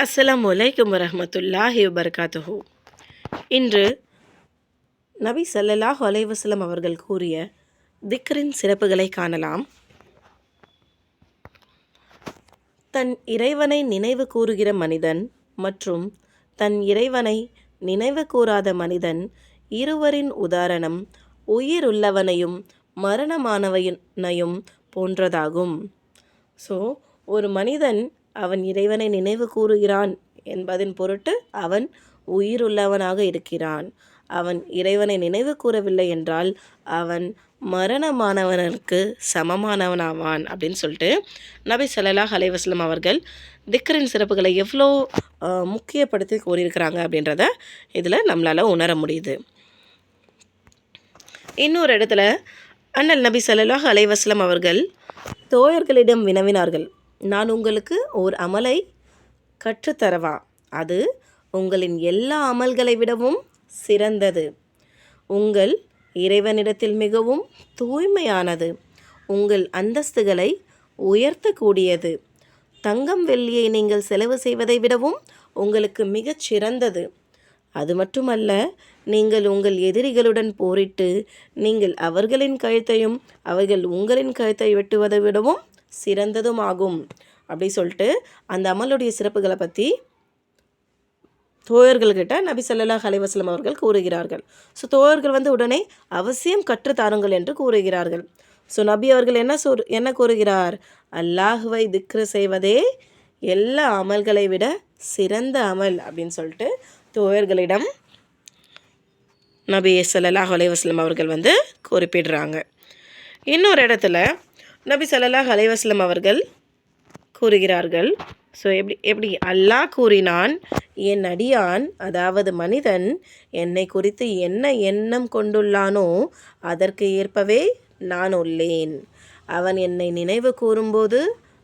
அஸ்ஸலாமு அலைக்கும் வரஹ்மத்துல்லாஹி வபரகாத்துஹு. இன்று நபி ஸல்லல்லாஹு அலைஹி வஸல்லம் அவர்கள் கூறிய திக்ரின் சிறப்புகளை காணலாம். தன் இறைவனை நினைவு கூறுகிற மனிதன் மற்றும் தன் இறைவனை நினைவு கூறாத மனிதன் இருவரின் உதாரணம் உயிருள்ளவனையும் மரணமானவனையும் போன்றதாகும். ஸோ ஒரு மனிதன் அவன் இறைவனை நினைவு கூறுகிறான் என்பதன் பொருட்டு அவன் உயிருள்ளவனாக இருக்கிறான். அவன் இறைவனை நினைவு கூறவில்லை என்றால் அவன் மரணமானவனுக்கு சமமானவனாவான் அப்படின்னு சொல்லிட்டு நபி ஸல்லல்லாஹு அலைஹி வஸல்லம் அவர்கள் திக்ரின் சிறப்புகளை எவ்வளோ முக்கியப்படுத்தி கூறியிருக்கிறாங்க அப்படின்றத இதில் நம்மளால் உணர முடியுது. இன்னொரு இடத்துல அண்ணல் நபி ஸல்லல்லாஹு அலைஹி வஸல்லம் அவர்கள் தோழர்களிடம் வினவினார்கள், நான் உங்களுக்கு ஓர் அமலை கற்றுத்தரவா? அது உங்களின் எல்லா அமல்களை விடவும் சிறந்தது, உங்கள் இறைவனிடத்தில் மிகவும் தூய்மையானது, உங்கள் அந்தஸ்துகளை உயர்த்தக்கூடியது, தங்கம் வெள்ளியை நீங்கள் செலவு செய்வதை விடவும் உங்களுக்கு மிகச் சிறந்தது. அது மட்டுமல்ல, நீங்கள் உங்கள் எதிரிகளுடன் போரிட்டு நீங்கள் அவர்களின் கழுத்தையும் அவர்கள் உங்களின் கழுத்தை வெட்டுவதை விடவும் சிறந்ததுமாகும் அப்படி சொல்லிட்டு அந்த அமலுடைய சிறப்புகளை பற்றி தோழர்கள்கிட்ட நபி ஸல்லல்லாஹு அலைஹி வஸல்லம் அவர்கள் கூறுகிறார்கள். ஸோ தோழர்கள் உடனே அவசியம் கற்றுத்தாருங்கள் என்று கூறுகிறார்கள். ஸோ நபி அவர்கள் என்ன கூறுகிறார்? அல்லாஹுவை திக்ரு செய்வதே எல்லா அமல்களை விட சிறந்த அமல் அப்படின்னு சொல்லிட்டு தோழர்களிடம் நபி ஸல்லல்லாஹு அலைஹி வஸல்லம் அவர்கள் குறிப்பிடுறாங்க. இன்னொரு இடத்துல நபி ஸல்லல்லாஹு அலைஹி வஸல்லம் அவர்கள் கூறுகிறார்கள். ஸோ எப்படி அல்லாஹ் கூறினான், என் அடியான் அதாவது மனிதன் என்னை குறித்து என்ன எண்ணம் கொண்டுள்ளானோ அதற்கு ஏற்பவே நான் உள்ளேன். அவன் என்னை நினைவு கூறும்போது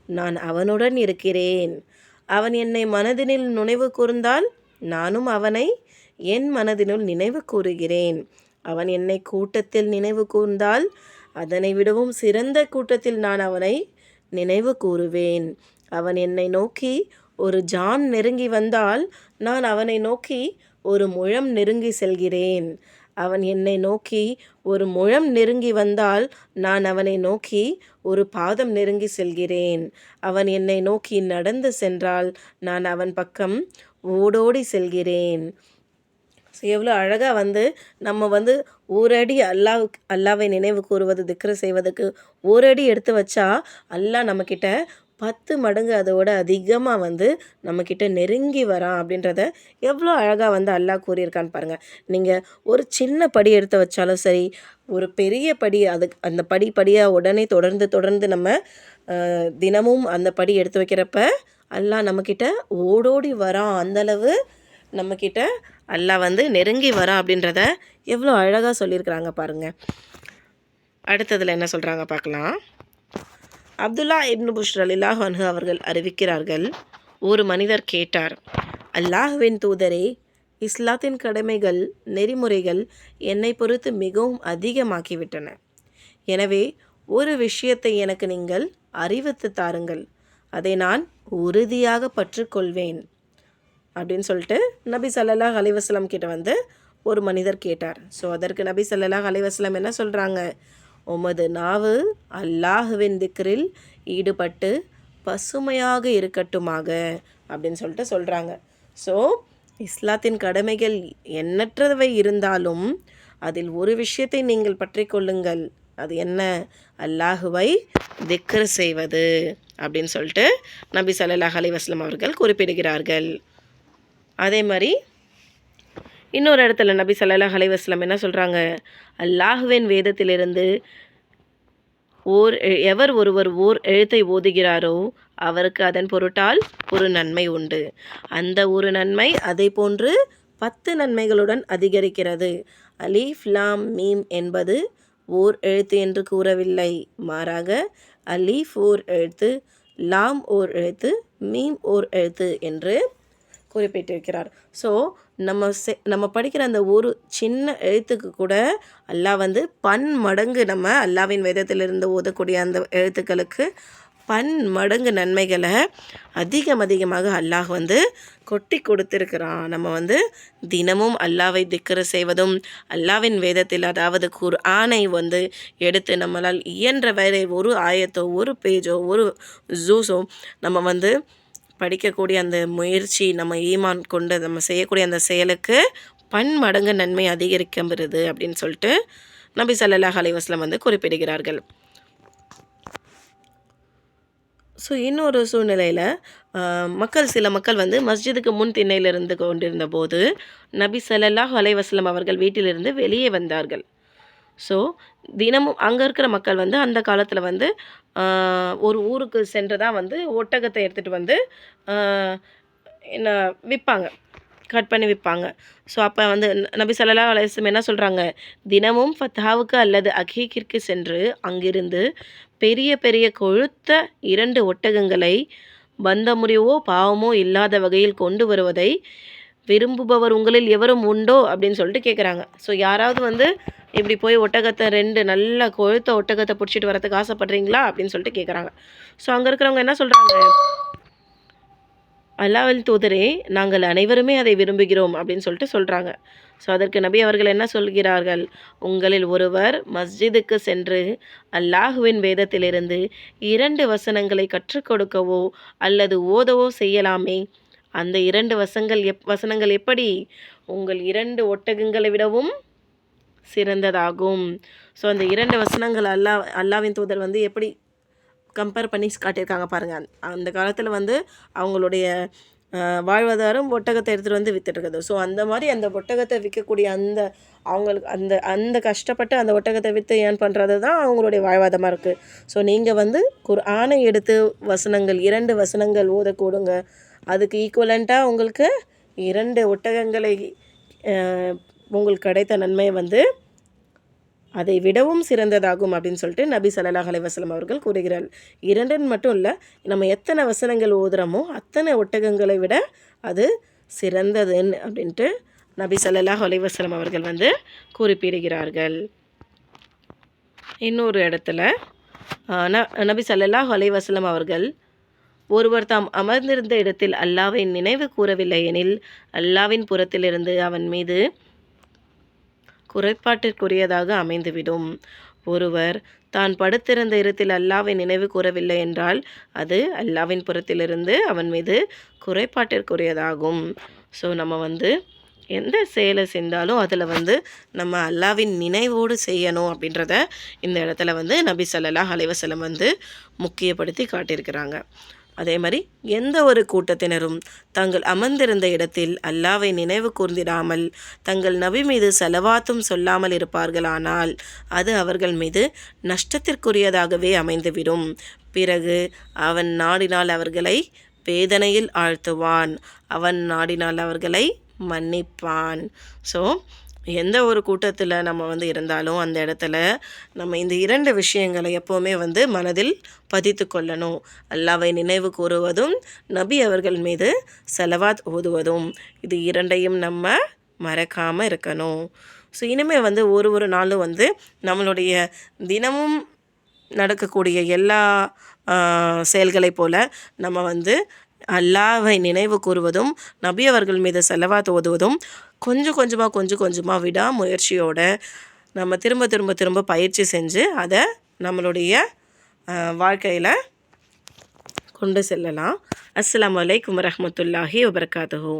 நான் அவனுடன் இருக்கிறேன். அவன் என்னை மனதினில் நினைவு கூர்ந்தால் நானும் அவனை என் மனதினுள் நினைவு கூறுகிறேன். அவன் என்னை கூட்டத்தில் நினைவு கூர்ந்தால் அதனை விடவும் சிறந்த கூட்டத்தில் நான் அவனை நினைவு கூறுவேன். அவன் என்னை நோக்கி ஒரு ஜான் நெருங்கி வந்தால் நான் அவனை நோக்கி ஒரு முழம் நெருங்கி செல்கிறேன். அவன் என்னை நோக்கி ஒரு முழம் நெருங்கி வந்தால் நான் அவனை நோக்கி ஒரு பாதம் நெருங்கி செல்கிறேன். அவன் என்னை நோக்கி நடந்து சென்றால் நான் அவன் பக்கம் ஓடோடி செல்கிறேன். ஸோ எவ்வளோ அழகாக நம்ம ஓரடி அல்லாவை நினைவு கூறுவது திக்ரு செய்வதுக்கு ஓரடி எடுத்து வச்சா அல்லாஹ் நம்மக்கிட்ட 10 மடங்கு அதோட அதிகமாக நம்மக்கிட்ட நெருங்கி வரான் அப்படின்றத எவ்வளோ அழகாக அல்லாஹ் கூறியிருக்கான்னு பாருங்கள். நீங்கள் ஒரு சின்ன படி எடுத்து வச்சாலும் சரி, ஒரு பெரிய படி அந்த படியாக உடனே தொடர்ந்து நம்ம தினமும் அந்த படி எடுத்து வைக்கிறப்ப அல்லாஹ் நம்மக்கிட்ட ஓடோடி வரான். அந்தளவு நம்மக்கிட்ட அல்லாஹ் நெருங்கி வரான் அப்படின்றத எவ்வளோ அழகாக சொல்லியிருக்கிறாங்க பாருங்கள். அடுத்ததில் என்ன சொல்கிறாங்க பார்க்கலாம். அப்துல்லா இப்னு புஷ்ர் ரலியல்லாஹு அன்ஹு அவர்கள் அறிவிக்கிறார்கள், ஒரு மனிதர் கேட்டார், அல்லாஹ்வின் தூதரே, இஸ்லாத்தின் கடமைகள் நெறிமுறைகள் என்னை பொறுத்து மிகவும் அதிகமாக்கிவிட்டன. எனவே ஒரு விஷயத்தை எனக்கு நீங்கள் அறிவித்து தாருங்கள், அதை நான் உறுதியாக பற்றுக்கொள்வேன் அப்படின்னு சொல்லிட்டு நபி ஸல்லல்லாஹு அலைஹி வஸல்லம் கிட்ட ஒரு மனிதர் கேட்டார். ஸோ அதற்கு நபி ஸல்லல்லாஹு அலைஹி வஸல்லம் என்ன சொல்கிறாங்க? உமது நாவு அல்லாஹுவின் திக்ரில் ஈடுபட்டு பசுமையாக இருக்கட்டுமாக அப்படின்னு சொல்லிட்டு சொல்கிறாங்க. ஸோ இஸ்லாத்தின் கடமைகள் எண்ணற்றவை இருந்தாலும் அதில் ஒரு விஷயத்தை நீங்கள் பற்றி கொள்ளுங்கள், அது என்ன? அல்லாஹுவை திக்ரு செய்வது அப்படின்னு சொல்லிட்டு நபி ஸல்லல்லாஹு அலைஹி வஸல்லம் அவர்கள் குறிப்பிடுகிறார்கள். அதே மாதிரி இன்னொரு இடத்துல நபி ஸல்லல்லாஹு அலைஹி வஸல்லம் என்ன சொல்கிறாங்க? அல்லாஹுவின் வேதத்திலிருந்து எவர் ஒருவர் ஓர் எழுத்தை ஓதுகிறாரோ அவருக்கு அதன் பொருட்டால் ஒரு நன்மை உண்டு. அந்த ஒரு நன்மை அதை போன்று 10 நன்மைகளுடன் அதிகரிக்கிறது. அலீஃப் லாம் மீம் என்பது ஓர் எழுத்து என்று கூறவில்லை, மாறாக அலீஃப் ஓர் எழுத்து, லாம் ஓர் எழுத்து, மீம் ஓர் எழுத்து என்று குறிப்பிட்டிருக்கிறார். ஸோ நம்ம படிக்கிற அந்த ஒரு சின்ன எழுத்துக்கு கூட அல்லாஹ் பன்மடங்கு நம்ம அல்லாஹ்வின் வேதத்திலிருந்து ஓதக்கூடிய அந்த எழுத்துக்களுக்கு பன்மடங்கு நன்மைகளை அதிகமாக அல்லாஹ் வந்து கொட்டி கொடுத்திருக்கிறான். நம்ம வந்து தினமும் அல்லாவை திக்ரு செய்வதும், அல்லாவின் வேதத்தில் அதாவது குர்ஆனை வந்து எடுத்து நம்மளால் இயன்ற வரை ஒரு ஆயத்தோ, ஒரு பேஜோ, ஒரு ஜூஸோ நம்ம வந்து படிக்கக்கூடிய அந்த முயற்சி, நம்ம ஈமான் கொண்டு நம்ம செய்யக்கூடிய அந்த செயலுக்கு பன்மடங்கு நன்மை அதிகரிக்கிறது அப்படின்னு சொல்லிட்டு நபி ஸல்லல்லாஹு அலைஹி வஸல்லம் வந்து குறிப்பிடுகிறார்கள். ஸோ இன்னொரு சூழ்நிலையில் சில மக்கள் வந்து மஸ்ஜிதுக்கு முன் திண்ணையில் இருந்து கொண்டிருந்த போது நபி ஸல்லல்லாஹு அலைஹி வஸல்லம் அவர்கள் வீட்டிலிருந்து வெளியே வந்தார்கள். ஸோ தினமும் அங்கே இருக்கிற மக்கள் வந்து அந்த காலத்தில் வந்து ஒரு ஊருக்கு சென்று தான் வந்து ஒட்டகத்தை எடுத்துகிட்டு வந்து என்ன விற்பாங்க, கட் பண்ணி விற்பாங்க. ஸோ அப்போ வந்து நபி ஸல்லல்லாஹு அலைஹி வஸல்லம் என்ன சொல்கிறாங்க, தினமும் ஃபத்ஹாவுக்கு அல்லது அகீக்கிற்கு சென்று அங்கிருந்து பெரிய பெரிய கொழுத்த 2 ஒட்டகங்களை பந்தமுறிவோ பாவமோ இல்லாத வகையில் கொண்டு வருவதை விரும்புபவர் உங்களில் எவரும் உண்டோ அப்படின்னு சொல்லிட்டு கேட்குறாங்க. ஸோ யாராவது வந்து இப்படி போய் ஒட்டகத்தை 2 நல்ல கொழுத்த ஒட்டகத்தை பிடிச்சிட்டு வரதுக்கு ஆசைப்படுறீங்களா அப்படின்னு சொல்லிட்டு கேட்குறாங்க. ஸோ அங்கே இருக்கிறவங்க என்ன சொல்கிறாங்க, அல்லாஹ்வின் தூதரே, நாங்கள் அனைவருமே அதை விரும்புகிறோம் அப்படின்னு சொல்லிட்டு சொல்கிறாங்க. ஸோ அதற்கு நபி அவர்கள் என்ன சொல்கிறார்கள், உங்களில் ஒருவர் மஸ்ஜிதுக்கு சென்று அல்லாஹுவின் வேதத்திலிருந்து 2 வசனங்களை கற்றுக் கொடுக்கவோ அல்லது ஓதவோ செய்யலாமே. அந்த 2 வசனங்கள் எப்படி உங்கள் 2 ஒட்டகங்களை விடவும் சிறந்ததாகும். ஸோ அந்த 2 வசனங்கள் அல்லாஹ்வின் தூதர் வந்து எப்படி கம்பேர் பண்ணி காட்டியிருக்காங்க பாருங்கள். அந்த காலத்தில் வந்து அவங்களுடைய வாழ்வாதாரம் ஒட்டகத்தை எடுத்துகிட்டு வந்து விற்றுட்டுருக்குது. ஸோ அந்த மாதிரி அந்த ஒட்டகத்தை விற்கக்கூடிய அவங்களுக்கு அந்த கஷ்டப்பட்டு அந்த ஒட்டகத்தை விற்று ஏர்ன் பண்ணுறது தான் அவங்களுடைய வாழ்வாதாரமாக இருக்குது. ஸோ நீங்கள் வந்து குர்ஆனை எடுத்து 2 வசனங்கள் ஓதக்கூடுங்க. அதுக்கு ஈக்குவலண்ட்டாக உங்களுக்கு 2 ஒட்டகங்களை உங்களுக்கு கிடைத்த நன்மை வந்து அதை விடவும் சிறந்ததாகும் அப்படின்னு சொல்லிட்டு நபி ஸல்லல்லாஹு அலைஹி வஸல்லம் அவர்கள் கூறுகிறார். 2 மட்டும் இல்லை, நம்ம எத்தனை வசனங்கள் ஓதுறோமோ அத்தனை ஒட்டகங்களை விட அது சிறந்ததுன்னு அப்படின்ட்டு நபி ஸல்லல்லாஹு அலைஹி வஸல்லம் அவர்கள் வந்து குறிப்பிடுகிறார்கள். இன்னொரு இடத்துல நபி ஸல்லல்லாஹு அலைஹி வஸல்லம் அவர்கள், ஒருவர் தாம் அமர்ந்திருந்த இடத்தில் அல்லாஹ்வை நினைவு கூறவில்லை எனில் அல்லாஹ்வின் புறத்திலிருந்து அவன் மீது குறைபாட்டிற்குரியதாக அமைந்துவிடும். ஒருவர் தான் படுத்திருந்த இடத்தில் அல்லாஹ்வை நினைவு கூறவில்லை என்றால் அது அல்லாஹ்வின் புறத்திலிருந்து அவன் மீது குறைபாட்டிற்குரியதாகும். ஸோ நம்ம வந்து எந்த செயலை செஞ்சாலும் அதில் வந்து நம்ம அல்லாஹ்வின் நினைவோடு செய்யணும் அப்படின்றத இந்த இடத்துல வந்து நபி ஸல்லல்லாஹு அலைஹி வஸல்லம் வந்து முக்கியப்படுத்தி காட்டியிருக்கிறாங்க. அதே மாதிரி எந்த ஒரு கூட்டத்தினரும் தங்கள் அமர்ந்திருந்த இடத்தில் அல்லாஹ்வை நினைவு கூர்ந்திடாமல் தங்கள் நபி மீது ஸலவாத்தும் சொல்லாமல் இருப்பார்களானால் அது அவர்கள் மீது நஷ்டத்திற்குரியதாகவே அமைந்துவிடும். பிறகு அவன் நாடினால் அவர்களை வேதனையில் ஆழ்த்துவான், அவன் நாடினால் அவர்களை மன்னிப்பான். ஸோ எந்த ஒரு கூட்டத்தில் நம்ம வந்து இருந்தாலும் அந்த இடத்துல நம்ம இந்த 2 விஷயங்களை எப்போவுமே வந்து மனதில் பதித்து கொள்ளணும். அல்லாஹ்வை நினைவு கூறுவதும் நபி அவர்கள் மீது ஸலவாத் ஓதுவதும், இது 2ஐயும் நம்ம மறக்காமல் இருக்கணும். ஸோ இனிமேல் வந்து ஒரு நாளும் வந்து நம்மளுடைய தினமும் நடக்கக்கூடிய எல்லா செயல்களை போல் நம்ம வந்து அல்லாஹ்வை நினைவு கூறுவதும் நபி அவர்கள் மீது ஸலவாத் ஓதுவதும் கொஞ்சம் கொஞ்சமாக விடாமுயற்சியோட நம்ம திரும்ப பயிற்சி செஞ்சு அதை நம்மளுடைய வாழ்க்கையில் கொண்டு செல்லலாம். அஸ்ஸலாமு அலைக்கும் வரஹ்மத்துல்லாஹி வபரகாத்துஹு.